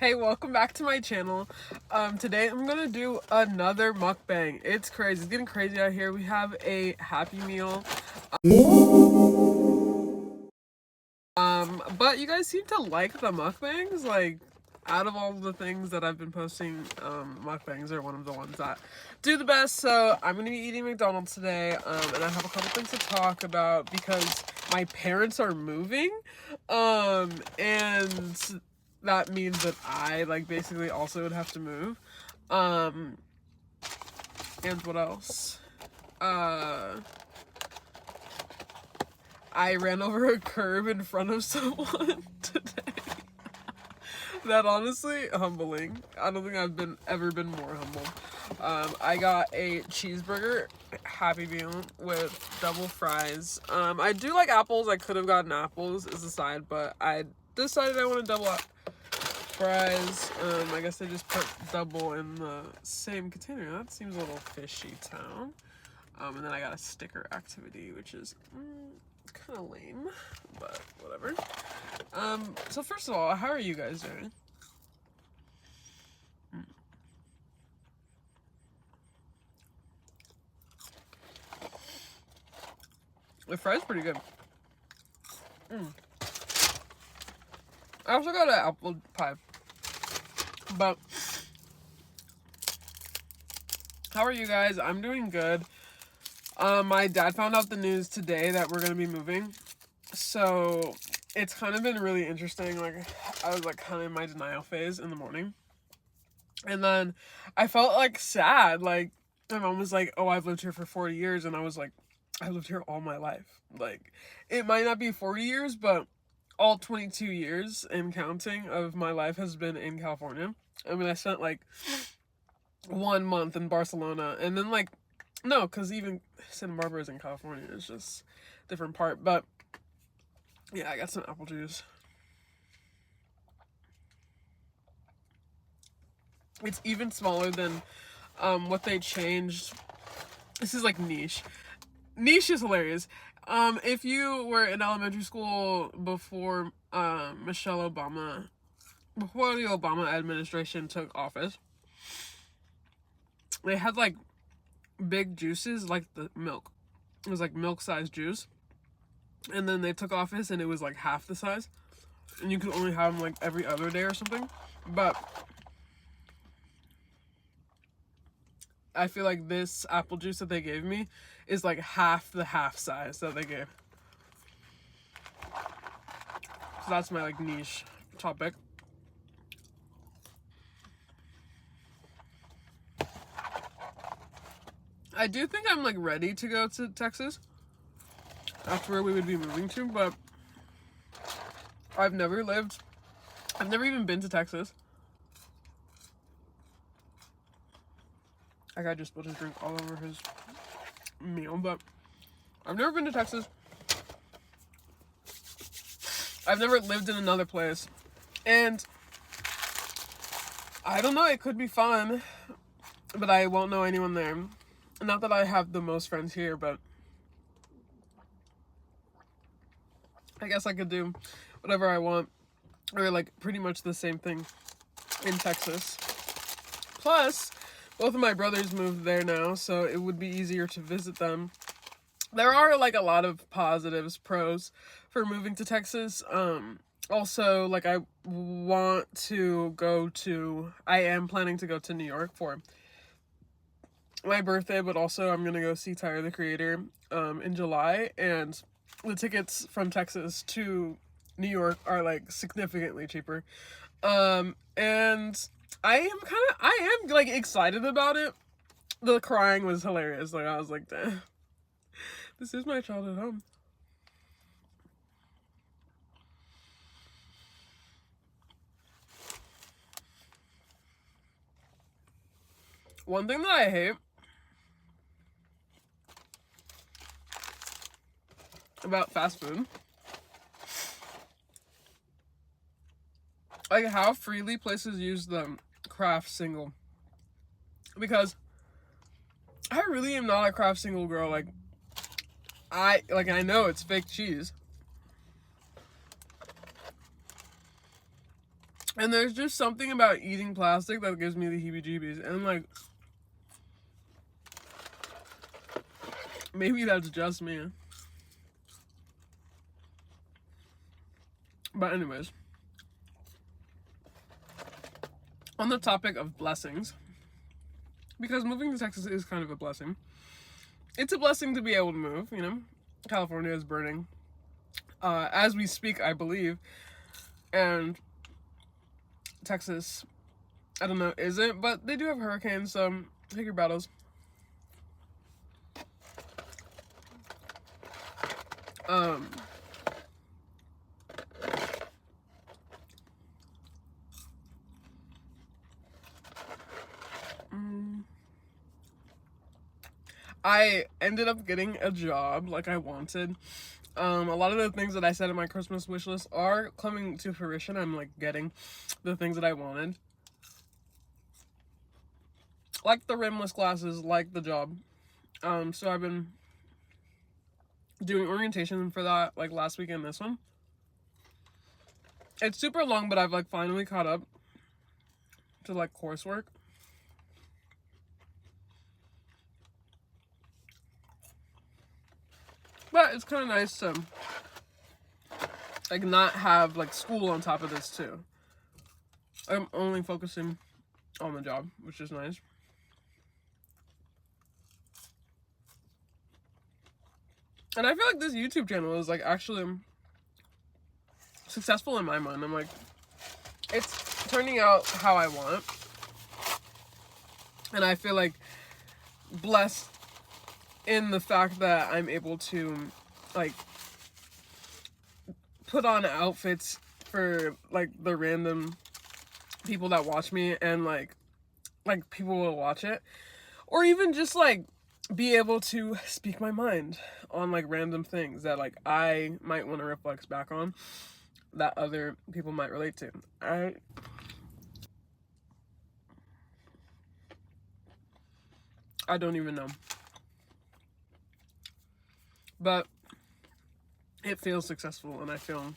Hey, welcome back to my channel. Today I'm gonna do another mukbang. It's crazy. It's getting crazy out here. We have a Happy Meal. But you guys seem to like the mukbangs. Like, out of all the things that I've been posting, mukbangs are one of the ones that do the best. So I'm gonna be eating McDonald's today. And I have a couple things to talk about because my parents are moving. And that means that I basically also would have to move. And what else? I ran over a curb in front of someone today. That honestly humbling. I don't think I've ever been more humbled. I got a cheeseburger Happy Meal with double fries. I do like apples. I could have gotten apples as a side, but I decided I wanted double fries. I guess they just put double in the same container. That seems a little fishy town. And then I got a sticker activity, which is kind of lame, but whatever. So first of all, how are you guys doing? The fries pretty good. I also got an apple pie. But how are you guys? I'm doing good. My dad found out the news today that we're gonna be moving, so it's kind of been really interesting. Like, I was kind of in my denial phase in the morning, and then I felt sad. Like, my mom was like, "Oh, I've lived here for 40 years," and I was like, "I've lived here all my life." Like, it might not be 40 years, but all 22 years and counting of my life has been in California. I mean, I spent 1 month in Barcelona, and then no, because even Santa Barbara is in California. It's just a different part. But yeah, I got some apple juice. It's even smaller than what they changed. This is niche. Niche is hilarious. If you were in elementary school before before the Obama administration took office, they had big juices, like the milk. It was milk-sized juice. And then they took office and it was half the size. And you could only have them every other day or something. But I feel like this apple juice that they gave me is half the half size that they gave. So that's my niche topic. I do think I'm ready to go to Texas. That's where we would be moving to, but I've never even been to Texas. That guy just spilled his drink all over his meal, but I've never been to Texas. I've never lived in another place, and I don't know, it could be fun, but I won't know anyone there. Not that I have the most friends here, but I guess I could do whatever I want, or pretty much the same thing in Texas. Plus, both of my brothers moved there now, so it would be easier to visit them. There are a lot of positives, pros for moving to Texas. Also, I am planning to go to New York for my birthday, but also I'm gonna go see Tyler the Creator in July, and the tickets from Texas to New York are significantly cheaper. And I am excited about it. The crying was hilarious. I was like, damn, this is my childhood home. One thing that I hate about fast food, how freely places use the Kraft single, because I really am not a Kraft single girl. I know it's fake cheese, And there's just something about eating plastic that gives me the heebie-jeebies. And, like, maybe that's just me. But anyways, on the topic of blessings, because moving to Texas is kind of a blessing. It's a blessing to be able to move, you know. California is burning as we speak, I believe. And Texas, I don't know, isn't, but they do have hurricanes, so take your battles. I ended up getting a job like I wanted. A lot of the things that I said in my Christmas wish list are coming to fruition. I'm like getting the things that I wanted. Like the rimless glasses, like the job. So I've been doing orientation for that like last week and this one. It's super long, but I've like finally caught up to like coursework. But it's kind of nice to like not have like school on top of this too. I'm only focusing on the job, which is nice. And I feel like this YouTube channel is like actually successful in my mind. I'm like, it's turning out how I want. And I feel like blessed in the fact that I'm able to like put on outfits for like the random people that watch me, and like people will watch it, or even just like be able to speak my mind on like random things that like I might want to reflect back on that other people might relate to. I don't even know. But it feels successful, and I feel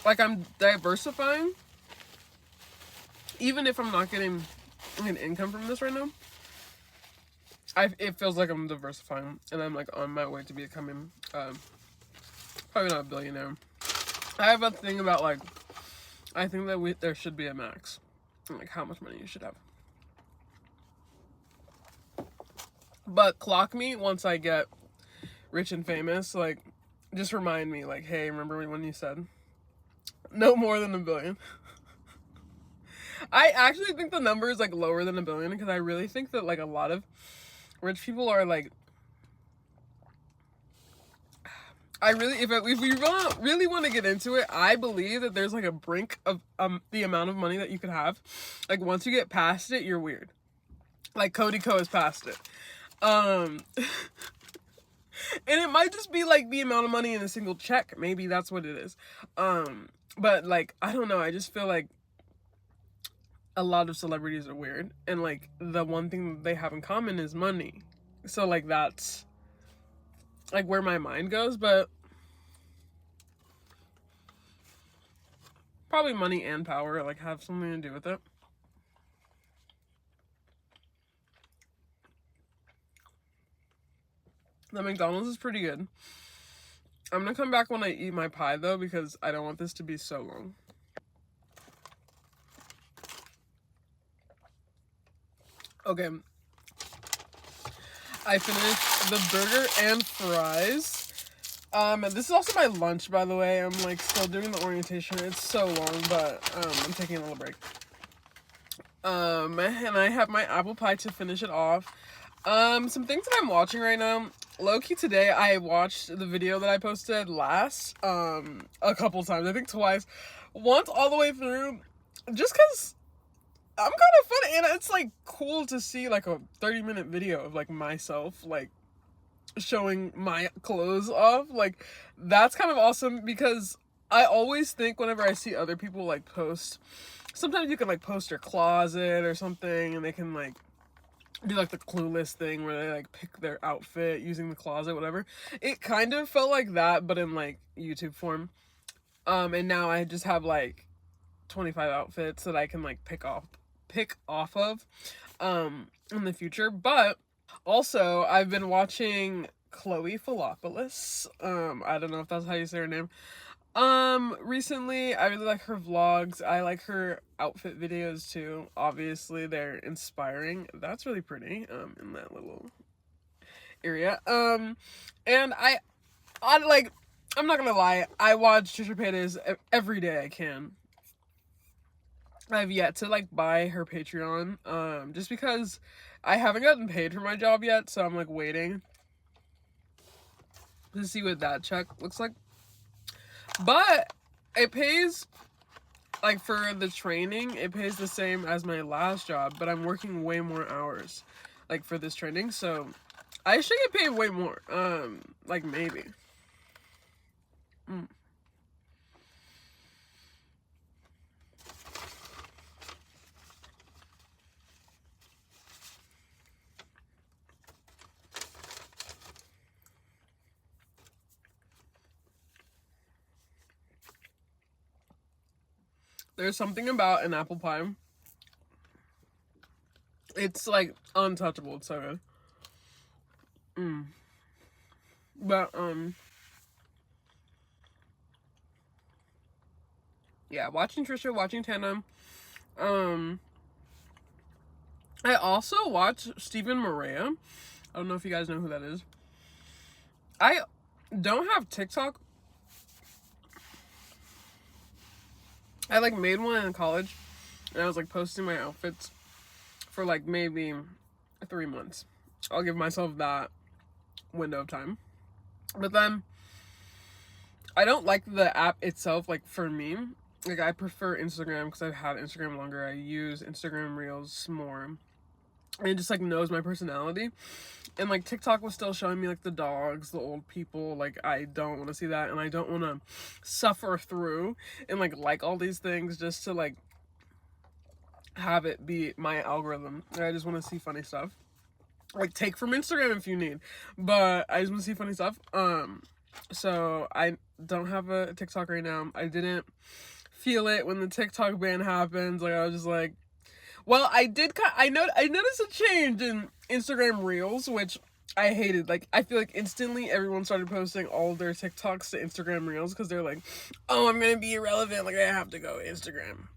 like I'm diversifying. Even if I'm not getting an income from this right now, it feels like I'm diversifying, and I'm like on my way to becoming probably not a billionaire. I have a thing about like, I think that there should be a max, like how much money you should have. But clock me once I get rich and famous. Like, just remind me, like, hey, remember when you said no more than $1 billion? I actually think the number is like lower than $1 billion, because I really think that like a lot of rich people are like, if we really want to get into it, I believe that there's like a brink of the amount of money that you could have. Like once you get past it, you're weird. Like Cody Co has passed it. And it might just be like the amount of money in a single check. Maybe that's what it is. But like, I don't know. I just feel like a lot of celebrities are weird. And like the one thing that they have in common is money. So like that's like where my mind goes, but probably money and power like have something to do with it. The McDonald's is pretty good. I'm gonna come back when I eat my pie though, because I don't want this to be so long. Okay. I finished the burger and fries. This is also my lunch, by the way. I'm like still doing the orientation. It's so long, but I'm taking a little break. And I have my apple pie to finish it off. Some things that I'm watching right now. Low-key today, I watched the video that I posted last, a couple times. I think twice. Once all the way through, just because I'm kind of funny, and it's, like, cool to see, like, a 30-minute video of, like, myself, like, showing my clothes off. Like, that's kind of awesome, because I always think whenever I see other people, like, post, sometimes you can, like, post your closet or something, and they can, like, do like the Clueless thing where they like pick their outfit using the closet, whatever. It kind of felt like that, but in like YouTube form. And now I just have like 25 outfits that I can like pick off of in the future. But also I've been watching Chloe Philopolis. I don't know if that's how you say her name. Recently I really like her vlogs. I like her outfit videos too. Obviously they're inspiring. That's really pretty in that little area. And I like, I'm not gonna lie, I watch Trisha Paytas every day I can. I've yet to like buy her Patreon, just because I haven't gotten paid for my job yet, so I'm like waiting to see what that check looks like. But it pays, like for the training, it pays the same as my last job, but I'm working way more hours, like for this training, so I should get paid way more, like maybe. There's something about an apple pie. It's like untouchable. It's so good. But yeah, watching Trisha, watching Tana. I also watch Stephen Morea. I don't know if you guys know who that is. I don't have TikTok. I like made one in college, and I was like posting my outfits for like maybe 3 months. I'll give myself that window of time. But then I don't like the app itself. Like for me, like I prefer Instagram because I've had Instagram longer. I use Instagram Reels more, and it just like knows my personality. And like TikTok was still showing me like the dogs, the old people. Like I don't want to see that, and I don't want to suffer through and like all these things just to like have it be my algorithm. I just want to see funny stuff. Like take from Instagram if you need, but I just want to see funny stuff. So I don't have a TikTok right now. I didn't feel it when the TikTok ban happened. Like I was just like, well, I noticed a change in Instagram Reels, which I hated. Like I feel like instantly everyone started posting all of their TikToks to Instagram Reels because they're like, oh, I'm gonna be irrelevant. Like I have to go Instagram.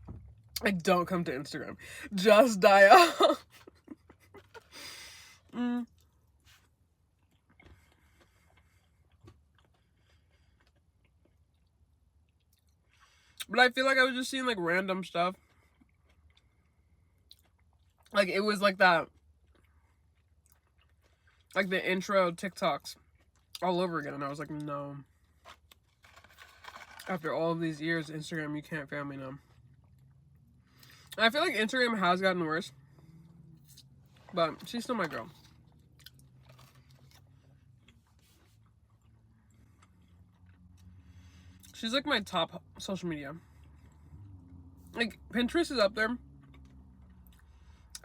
Like don't come to Instagram. Just die off. But I feel like I was just seeing like random stuff. Like it was like that, like the intro TikToks all over again. And I was like, no. After all of these years, Instagram, you can't fail me now. And I feel like Instagram has gotten worse. But she's still my girl. She's like my top social media. Like Pinterest is up there.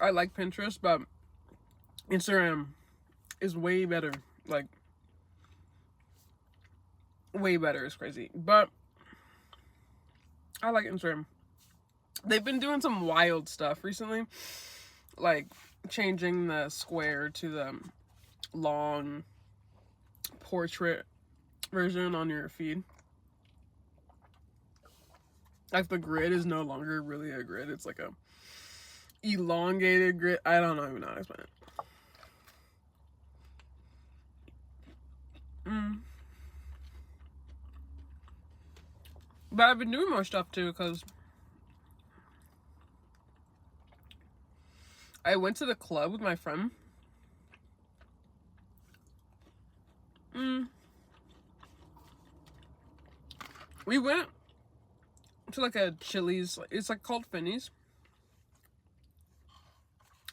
I like Pinterest, but Instagram is way better. Like way better. It's crazy. But I like Instagram. They've been doing some wild stuff recently. Like changing the square to the long portrait version on your feed. Like the grid is no longer really a grid. It's like a elongated grid. I don't even know how to explain it. But I've been doing more stuff too because I went to the club with my friend. We went to like a Chili's. It's like called Finney's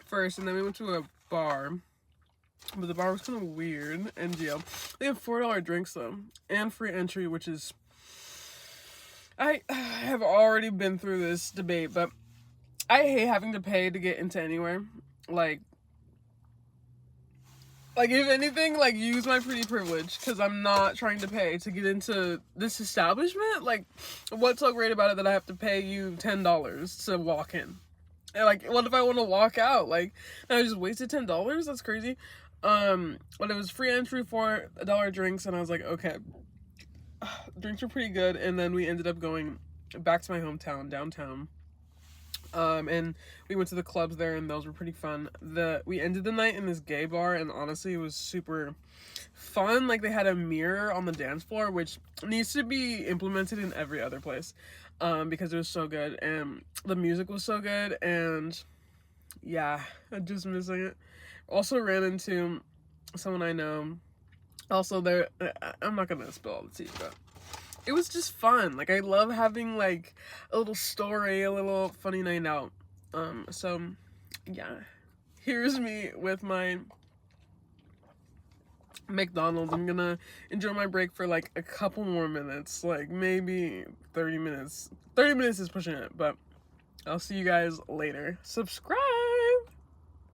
first, and then we went to a bar. But the bar was kind of weird. NGL. They have $4 drinks though, and free entry, which is. I have already been through this debate, but I hate having to pay to get into anywhere. Like, Like, if anything, like, use my pretty privilege, because I'm not trying to pay to get into this establishment. Like, what's so great about it that I have to pay you $10 to walk in? And, like, what if I want to walk out? Like, I just wasted $10? That's crazy. But it was free entry for $1 drinks, and I was like, okay. Drinks were pretty good, and then we ended up going back to my hometown, downtown. And we went to the clubs there, and those were pretty fun. We ended the night in this gay bar, and honestly, it was super fun. Like, they had a mirror on the dance floor, which needs to be implemented in every other place, because it was so good, and the music was so good, and yeah, I'm just missing it. Also ran into someone I know. Also, there, I'm not gonna spill all the tea, but it was just fun. Like, I love having, like, a little story, a little funny night out. So, yeah. Here's me with my McDonald's. I'm gonna enjoy my break for, like, a couple more minutes. Like, maybe 30 minutes. 30 minutes is pushing it, but I'll see you guys later. Subscribe!